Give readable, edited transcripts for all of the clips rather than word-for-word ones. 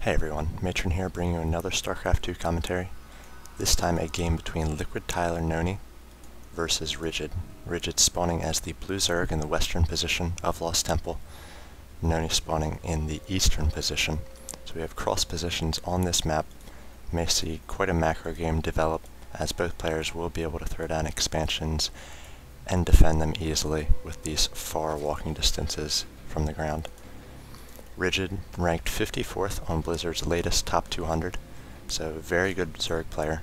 Hey everyone, Matron here bringing you another StarCraft 2 commentary. This time a game between LiquidTyler NonY versus Rigid. Rigid spawning as the blue Zerg in the western position of Lost Temple, NonY spawning in the eastern position. So we have cross positions on this map. You may see quite a macro game develop as both players will be able to throw down expansions and defend them easily with these far walking distances from the ground. Rigid ranked 54th on Blizzard's latest top 200, so very good Zerg player.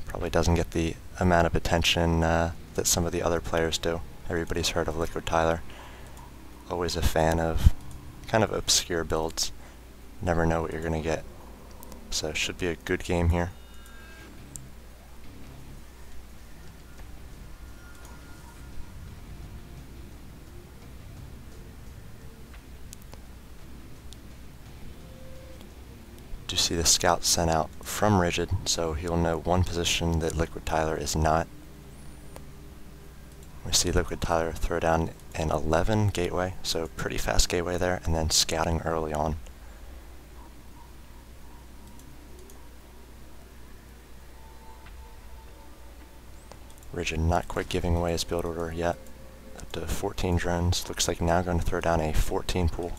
Probably doesn't get the amount of attention that some of the other players do. Everybody's heard of LiquidTyler. Always a fan of kind of obscure builds. Never know what you're going to get. So should be a good game here. Do see the scout sent out from Rigid, so he'll know one position that LiquidTyler is not. We see LiquidTyler throw down an 11 gateway, so pretty fast gateway there, and then scouting early on. Rigid not quite giving away his build order yet. Up to 14 drones, looks like now going to throw down a 14 pool.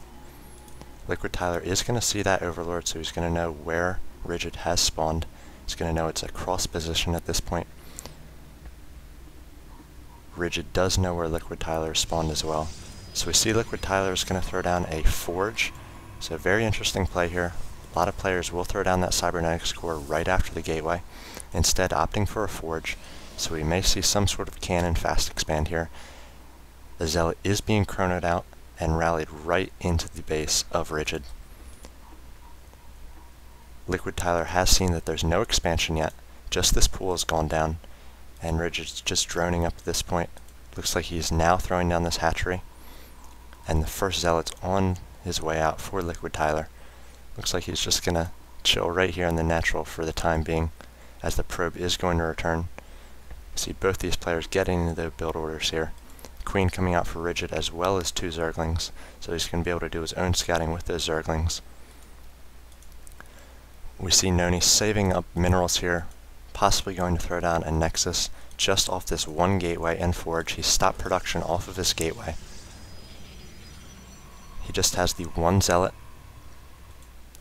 LiquidTyler is going to see that Overlord, so he's going to know where Rigid has spawned. He's going to know it's a cross position at this point. Rigid does know where LiquidTyler spawned as well. So we see LiquidTyler is going to throw down a Forge. So very interesting play here. A lot of players will throw down that Cybernetics core right after the gateway, instead opting for a Forge. So we may see some sort of cannon fast expand here. The Zealot is being chronoed out and rallied right into the base of Rigid. LiquidTyler has seen that there's no expansion yet, just this pool has gone down, and Rigid's just droning up at this point. Looks like he's now throwing down this hatchery, and the first Zealot's on his way out for LiquidTyler. Looks like he's just gonna chill right here in the natural for the time being, as the probe is going to return. See both these players getting into the build orders here. Queen coming out for Rigid as well as 2 Zerglings, so he's going to be able to do his own scouting with those Zerglings. We see NonY saving up minerals here, possibly going to throw down a Nexus just off this one gateway and Forge. He stopped production off of his gateway. He just has the 1 Zealot.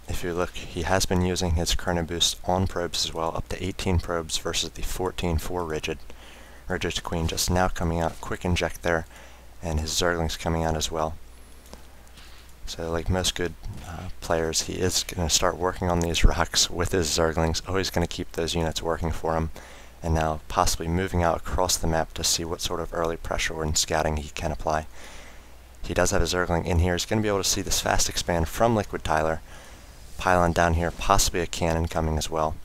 If you look, he has been using his Chrono Boost on probes as well, up to 18 probes versus the 14 for Rigid. Rigid's Queen just now coming out, quick inject there, and his Zerglings coming out as well. So like most good players, he is going to start working on these rocks with his Zerglings, always going to keep those units working for him, and now possibly moving out across the map to see what sort of early pressure and scouting he can apply. He does have a Zergling in here. He's going to be able to see this fast expand from LiquidTyler. Pylon down here, possibly a cannon coming as well.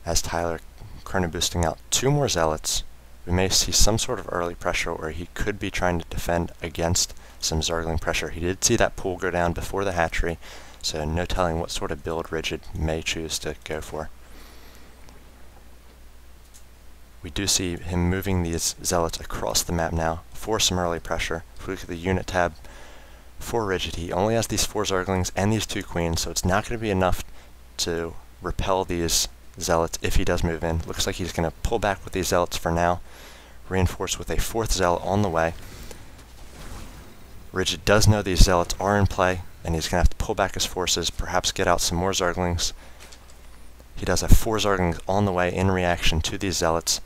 As Tyler Chrono boosting out 2 more Zealots, we may see some sort of early pressure where he could be trying to defend against some Zergling pressure. He did see that pool go down before the hatchery, so no telling what sort of build Rigid may choose to go for. We do see him moving these Zealots across the map now for some early pressure. If we look at the unit tab for Rigid, he only has these 4 Zerglings and these 2 Queens, so it's not going to be enough to repel these Zealots if he does move in. Looks like he's going to pull back with these Zealots for now, reinforce with a 4th Zealot on the way. Rigid does know these Zealots are in play, and he's going to have to pull back his forces, perhaps get out some more Zerglings. He does have 4 Zerglings on the way in reaction to these Zealots.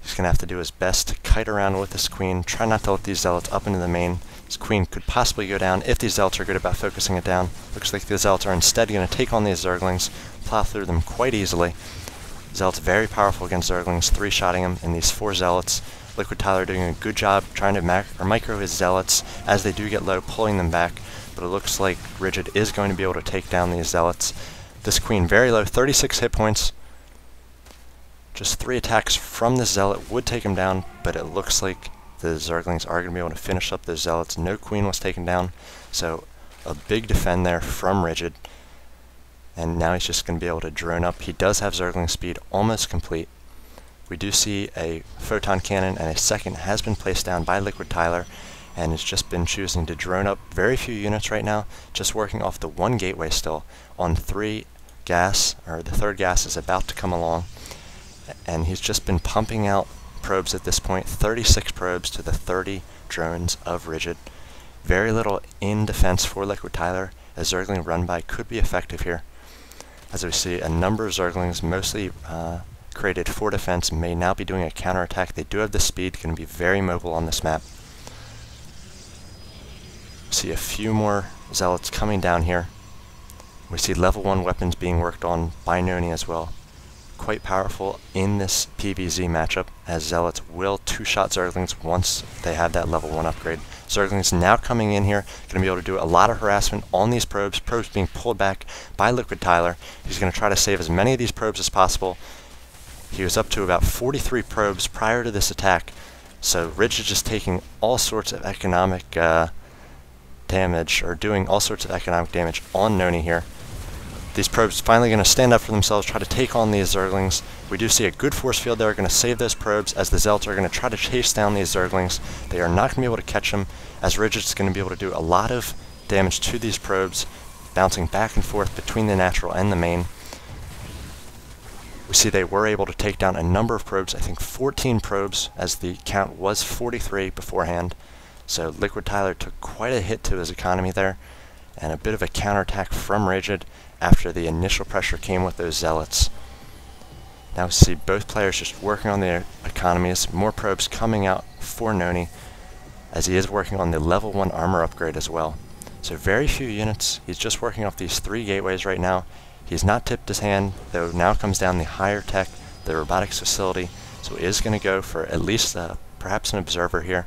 He's going to have to do his best to kite around with his Queen, try not to let these Zealots up into the main. His Queen could possibly go down if these Zealots are good about focusing it down. Looks like the Zealots are instead going to take on these Zerglings, plow through them quite easily. Zealots very powerful against Zerglings, 3-shotting him, and these 4 Zealots. LiquidTyler doing a good job trying to micro his Zealots as they do get low, pulling them back, but it looks like Rigid is going to be able to take down these Zealots. This Queen very low, 36 hit points. Just 3 attacks from this Zealot would take him down, but it looks like the Zerglings are going to be able to finish up those Zealots. No Queen was taken down, so a big defend there from Rigid. And now he's just going to be able to drone up. He does have Zergling speed almost complete. We do see a photon cannon, and a second has been placed down by LiquidTyler, and has just been choosing to drone up very few units right now, just working off the one gateway still on 3 gas, or the 3rd gas is about to come along, and he's just been pumping out probes at this point, 36 probes to the 30 drones of Rigid. Very little in defense for LiquidTyler. A Zergling run by could be effective here. As we see, a number of Zerglings, mostly created for defense, may now be doing a counterattack. They do have the speed, going to be very mobile on this map. See a few more Zealots coming down here. We see level 1 weapons being worked on by NonY as well. Quite powerful in this PvZ matchup, as Zealots will 2-shot Zerglings once they have that level 1 upgrade. Zerglings now coming in here, going to be able to do a lot of harassment on these probes. Probes being pulled back by LiquidTyler. He's going to try to save as many of these probes as possible. He was up to about 43 probes prior to this attack, so Rigid just taking all sorts of economic damage, or doing all sorts of economic damage on NonY here. These probes finally going to stand up for themselves, try to take on these Zerglings. We do see a good force field there, going to save those probes, as the Zealots are going to try to chase down these Zerglings. They are not going to be able to catch them, as Rigid's going to be able to do a lot of damage to these probes, bouncing back and forth between the natural and the main. We see they were able to take down a number of probes, I think 14 probes, as the count was 43 beforehand. So LiquidTyler took quite a hit to his economy there, and a bit of a counterattack from Rigid after the initial pressure came with those Zealots. Now we see both players just working on their economies, more probes coming out for NonY, as he is working on the level 1 armor upgrade as well. So very few units. He's just working off these 3 gateways right now. He's not tipped his hand, though now comes down the higher tech, the robotics facility, so he is going to go for at least perhaps an observer here.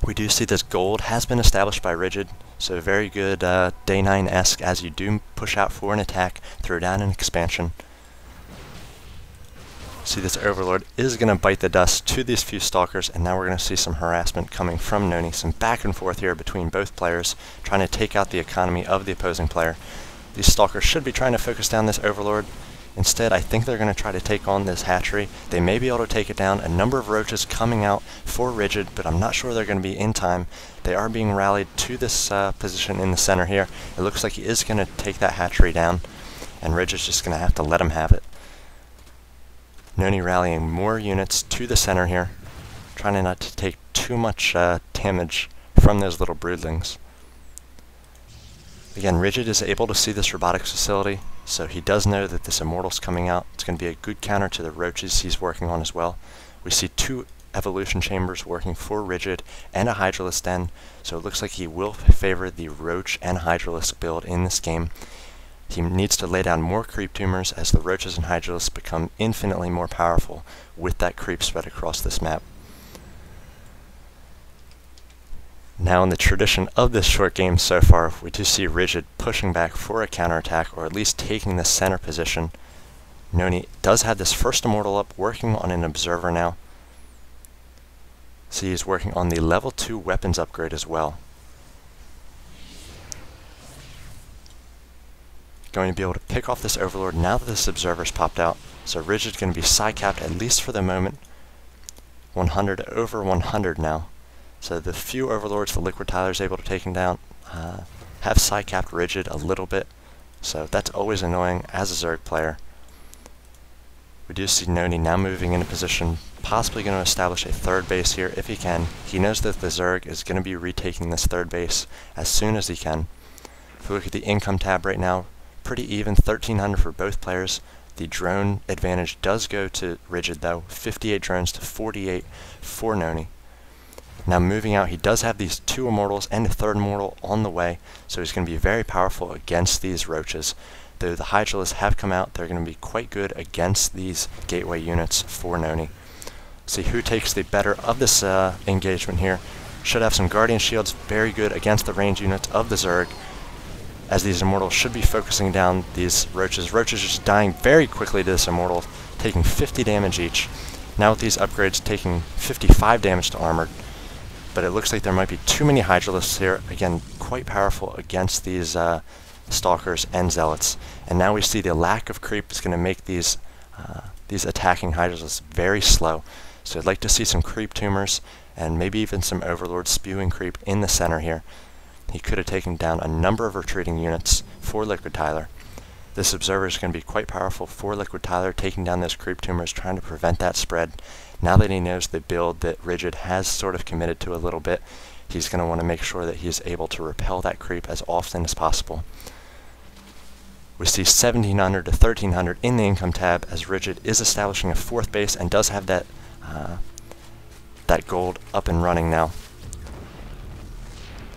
We do see this gold has been established by Rigid, so very good Day 9-esque as you do push out for an attack, throw down an expansion. See, this Overlord is going to bite the dust to these few Stalkers, and now we're going to see some harassment coming from NonY, some back and forth here between both players, trying to take out the economy of the opposing player. These Stalkers should be trying to focus down this Overlord. Instead, I think they're going to try to take on this hatchery. They may be able to take it down. A number of roaches coming out for Rigid, but I'm not sure they're going to be in time. They are being rallied to this position in the center here. It looks like he is going to take that hatchery down, and Rigid's just going to have to let him have it. NonY rallying more units to the center here, trying not to take too much damage from those little broodlings. Again, Rigid is able to see this robotics facility, so he does know that this Immortal's coming out. It's going to be a good counter to the roaches he's working on as well. We see 2 evolution chambers working for Rigid and a Hydralisk den, so it looks like he will favor the roach and Hydralisk build in this game. He needs to lay down more creep tumors as the roaches and Hydralisks become infinitely more powerful with that creep spread across this map. Now, in the tradition of this short game so far, we do see Rigid pushing back for a counterattack, or at least taking the center position. NonY does have this first Immortal up, working on an Observer now. So he's working on the level 2 weapons upgrade as well. Going to be able to pick off this Overlord now that this Observer's popped out. So Rigid's going to be side-capped, at least for the moment. 100 over 100 now. So the few Overlords the LiquidTyler's able to take him down have side-capped Rigid a little bit, so that's always annoying as a Zerg player. We do see NonY now moving into position, possibly going to establish a 3rd base here if he can. He knows that the Zerg is going to be retaking this 3rd base as soon as he can. If we look at the income tab right now, pretty even, 1,300 for both players. The drone advantage does go to Rigid though, 58 drones to 48 for NonY. Now moving out, he does have these 2 Immortals and a 3rd Immortal on the way, so he's going to be very powerful against these roaches. Though the Hydralisks have come out, they're going to be quite good against these gateway units for NonY. See who takes the better of this engagement here. Should have some Guardian Shields, very good against the range units of the Zerg, as these Immortals should be focusing down these roaches. Roaches just dying very quickly to this Immortal, taking 50 damage each. Now with these upgrades, taking 55 damage to Armored. But it looks like there might be too many Hydralisks here. Again, quite powerful against these Stalkers and Zealots. And now we see the lack of creep is going to make these attacking Hydralisks very slow. So I'd like to see some creep tumors and maybe even some Overlord spewing creep in the center here. He could have taken down a number of retreating units for LiquidTyler. This observer is going to be quite powerful for LiquidTyler, taking down those creep tumors, trying to prevent that spread. Now that he knows the build that Rigid has sort of committed to a little bit, he's going to want to make sure that he's able to repel that creep as often as possible. We see 1700 to 1300 in the income tab as Rigid is establishing a fourth base and does have that that gold up and running now.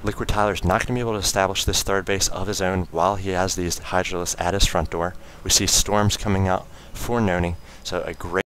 LiquidTyler's not going to be able to establish this third base of his own while he has these Hydralisks at his front door. We see storms coming out for NonY, so a great